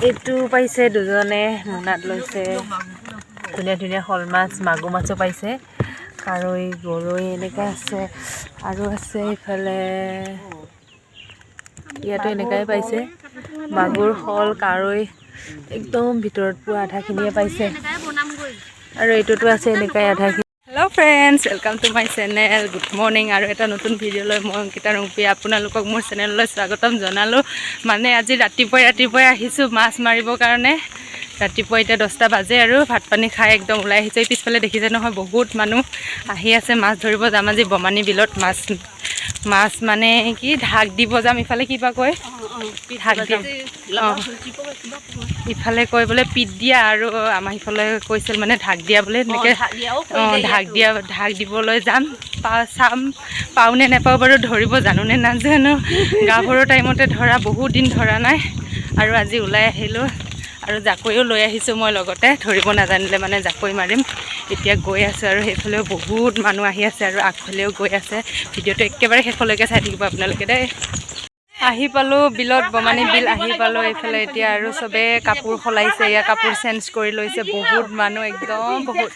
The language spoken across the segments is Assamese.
এইটো পাইছে দুজনে মোনাত লৈছে ধুনীয়া ধুনীয়া শল মাছ মাগুৰ মাছো পাইছে কাৰৈ গৰৈ এনেকৈ আছে আৰু আছে ইফালে ইয়াতো এনেকাই পাইছে মাগুৰ শল কাৰৈ একদম ভিতৰত পোৱা আধাখিনিয়ে পাইছে আৰু এইটোতো আছে এনেকাই আধাখিনি। Hello' friends, welcome to my channel. Good morning আৰু এটা নতুন ভিডিঅ'লৈ মই অংকিতা ৰূপী আপোনালোকক মোৰ চেনেললৈ স্বাগতম জনালোঁ। মানে আজি ৰাতিপুৱাই আহিছোঁ মাছ মাৰিবৰ কাৰণে। ৰাতিপুৱা এতিয়া 10টা বাজে আৰু ভাত পানী খাই একদম ওলাই আহিছোঁ। পিছফালে দেখিছে নহয় বহুত মানুহ আহি আছে মাছ ধৰিব যাম আজি বমানী বিলত। মাছ মানে কি ঢাক দিব যাম। ইফালে কিবা কয় ঢাক দিয়া, ইফালে কয় বোলে পিট দিয়া আৰু আমাৰ সিফালে কৈছিল মানে ঢাক দিয়া বোলে এনেকৈ ঢাক দিবলৈ যাম। চাম পাওঁ নে নাপাওঁ বাৰু, ধৰিব জানো নে নাজানো। গাভৰুৰ টাইমতে ধৰা বহুত দিন ধৰা নাই আৰু আজি ওলাই আহিলোঁ আৰু জাকৈও লৈ আহিছোঁ মই লগতে, ধৰিব নাজানিলে মানে জাকৈ মাৰিম। এতিয়া গৈ আছোঁ আৰু সেইফালেও বহুত মানুহ আহি আছে আৰু আগফালেও গৈ আছে। ভিডিঅ'টো একেবাৰে শেষলৈকে চাই থাকিব আপোনালোকে দেই। আহি পালোঁ বিলত, বমানী বিল আহি পালোঁ। এইফালে এতিয়া আৰু চবে কাপোৰ সলাইছে, ইয়াৰ কাপোৰ চেঞ্জ কৰি লৈছে। বহুত মানুহ একদম বহুত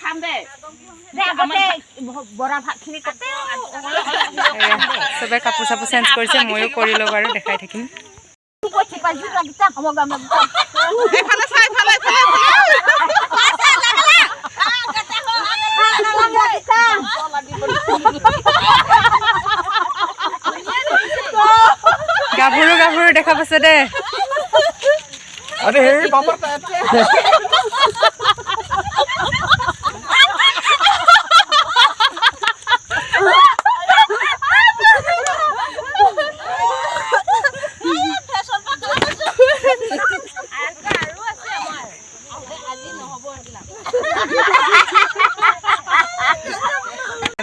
চবে কাপোৰ চাপোৰ চেঞ্জ কৰিছে, ময়ো কৰি লওঁ বাৰু দেখাই থাকিম। গাভৰু দেখা পাইছে দে।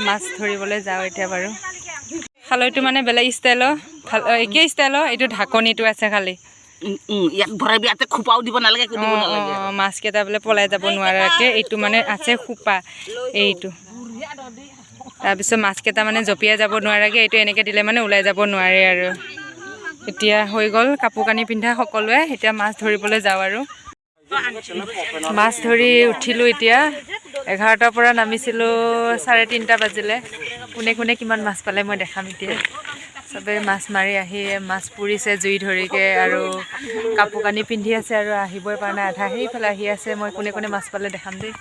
মাছ ধৰিবলৈ যাওঁ এতিয়া বাৰু। খালৈটো মানে বেলেগ ষ্টাইলৰ, একেই ষ্টাইলৰ। এইটো ঢাকনিটো আছে খালি মাছ কেইটা বোলে পলাই যাব নোৱাৰাকে। এইটো মানে আছে খোপা এইটো, তাৰপিছত মাছ কেইটা মানে জঁপিয়াই যাব নোৱাৰাকে এইটো এনেকৈ দিলে মানে ওলাই যাব নোৱাৰে আৰু। এতিয়া হৈ গ'ল কাপোৰ কানি পিন্ধা সকলোৱে, এতিয়া মাছ ধৰিবলৈ যাওঁ আৰু। মাছ ধৰি উঠিলোঁ এতিয়া। 11টাৰ পৰা নামিছিলোঁ, 3:30 বাজিলে। কোনে কোনে কিমান মাছ পালে মই দেখাম এতিয়া। চবেই মাছ মাৰি আহি মাছ পুৰিছে জুই ধৰিকে আৰু কাপোৰ কানি পিন্ধি আছে আৰু আহিবই পৰা নাই আধা। সেইফালে আহি আছে, মই কোনে কোনে মাছ পালে দেখাম দেই।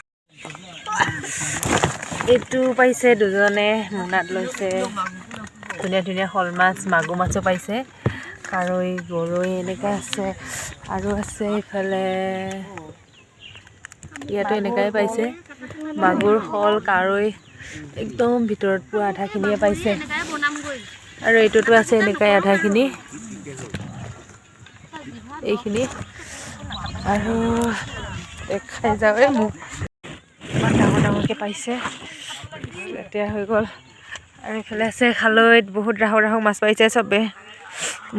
এইটো পাইছে দুজনে মোনাত লৈছে ধুনীয়া ধুনীয়া শল মাছ মাগুৰ মাছো পাইছে কাৰৈ গৰৈ এনেকৈ আছে আৰু আছে ইফালে ইয়াতো এনেকাই পাইছে মাগুৰ শল কাৰৈ একদম ভিতৰত পোৱা আধাখিনিয়ে পাইছে আৰু এইটোতো আছে এনেকাই আধাখিনি এইখিনি আৰু দেখাই যাওঁৱে মোক ইমান ডাঙৰ ডাঙৰকৈ পাইছে। এতিয়া হৈ গ'ল আৰু এইফালে আছে খালৈত বহুত ৰাহক ৰাহক মাছ পাইছে চবে।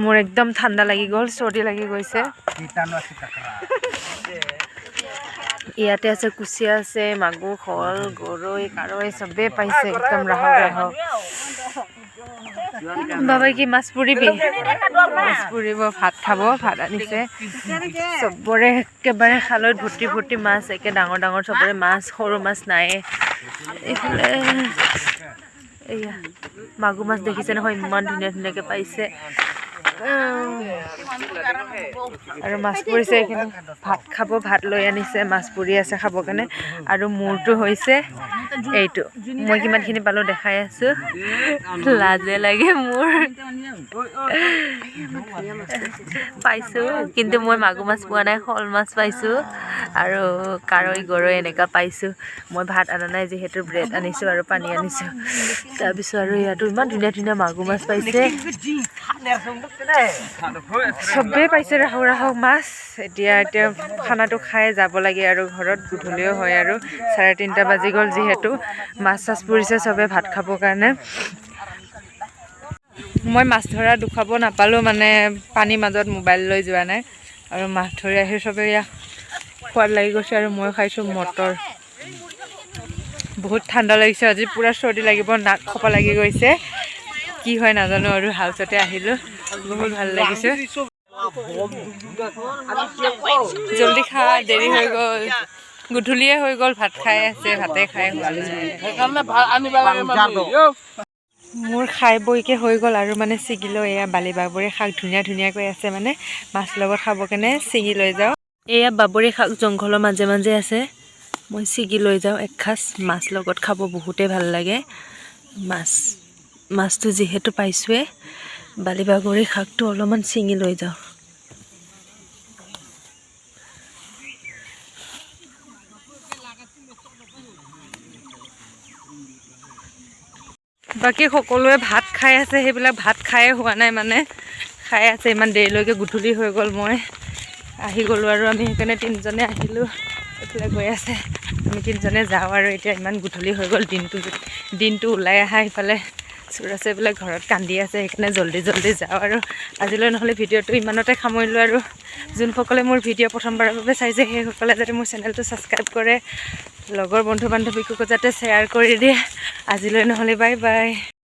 মোৰ একদম ঠাণ্ডা লাগি গ'ল, চৰ্দি লাগি গৈছে। ইয়াতে আছে কুচিয়া আছে মাগুৰ শল গৰৈ কাৰৈ চবেই পাইছে একদম ৰাহক ৰাহক। বাবাই কি মাছ পুৰিবি? মাছ পুৰিব, ভাত খাব, ভাত আনিছে চবৰে একেবাৰে খালৈত ভৰ্তি ভৰ্তি মাছ, একে ডাঙৰ ডাঙৰ চবৰে মাছ, সৰু মাছ নায়ে। এইফালে এয়া মাগুৰ মাছ দেখিছে নহয় ইমান ধুনীয়া ধুনীয়াকৈ পাইছে আৰু মাছ পুৰিছে। এইখিনি ভাত খাব, ভাত লৈ আনিছে, মাছ পুৰি আছে খাবৰ কাৰণে। আৰু মোৰটো হৈছে এইটো, মই কিমানখিনি পালোঁ দেখাই আছোঁ, লাজে লাগে মোৰ। পাইছোঁ কিন্তু মই মাগুৰ মাছ পোৱা নাই, শল মাছ পাইছোঁ আৰু কাৰৈ গৰৈ এনেকুৱা পাইছোঁ। মই ভাত অনা নাই যিহেতু ব্ৰেড আনিছোঁ আৰু পানী আনিছোঁ। তাৰপিছত আৰু ইয়াতো ইমান ধুনীয়া ধুনীয়া মাগুৰ মাছ পাইছে, চবেই পাইছে ৰাহক ৰাহক মাছ। এতিয়া খানাটো খাই যাব লাগে আৰু ঘৰত, গধূলিও হয় আৰু 3:30 বাজি গ'ল যিহেতু। মাছ চাছ পুৰিছে চবে ভাত খাবৰ কাৰণে। মই মাছ ধৰা দুখাব নাপালোঁ, মানে পানীৰ মাজত মোবাইল লৈ যোৱা নাই আৰু মাছ ধৰি আহি চবে ইয়াক সোৱাদ লাগি গৈছে আৰু মই খাইছোঁ মটৰ। বহুত ঠাণ্ডা লাগিছে আজি, পূৰা চৰ্দি লাগিব, নাক খপা লাগি গৈছে, কি হয় নাজানো আৰু। হাউচতে আহিলোঁ, বহুত ভাল লাগিছে। জলদি খা, দেৰি হৈ গ'ল, গধূলিয়ে হৈ গ'ল, ভাত খাই আছে, ভাতে খাই মোৰ খাই বইকে হৈ গ'ল আৰু মানে ছিগি লৈ এয়া বালি বাবৰি শাক ধুনীয়া ধুনীয়াকৈ আছে মানে মাছ লগত খাব কেনে ছিগি লৈ যাওঁ। এয়া বাবৰি শাক জংঘলৰ মাজে মাজে আছে, মই ছিগি লৈ যাওঁ একসাঁজ মাছ লগত খাব বহুতেই ভাল লাগে। মাছটো যিহেতু পাইছোঁৱে, বালি বাবৰি শাকটো অলপমান ছিঙি লৈ যাওঁ। বাকী সকলোৱে ভাত খাই আছে, সেইবিলাক ভাত খায়ে হোৱা নাই মানে খাই আছে ইমান দেৰিলৈকে, গধূলি হৈ গ'ল। মই আহি গ'লোঁ আৰু আমি সেইকাৰণে তিনিজনে আহিলোঁ, এইফালে গৈ আছে, আমি তিনিজনে যাওঁ আৰু এতিয়া ইমান গধূলি হৈ গ'ল, দিনটো ওলাই আহা, ইফালে চোৰ আছে বোলে ঘৰত কান্দি আছে, সেইকাৰণে জল্দি যাওঁ আৰু আজিলৈ নহ'লে ভিডিঅ'টো ইমানতে সামৰিলোঁ। আৰু যোনসকলে মোৰ ভিডিঅ' প্ৰথমবাৰৰ বাবে চাইছে সেইসকলে যাতে মোৰ চেনেলটো ছাবস্ক্ৰাইব কৰে, লগৰ বন্ধু বান্ধৱীকো যাতে শ্বেয়াৰ কৰি দিয়ে। আজিলৈ নহ'লে বাই বাই।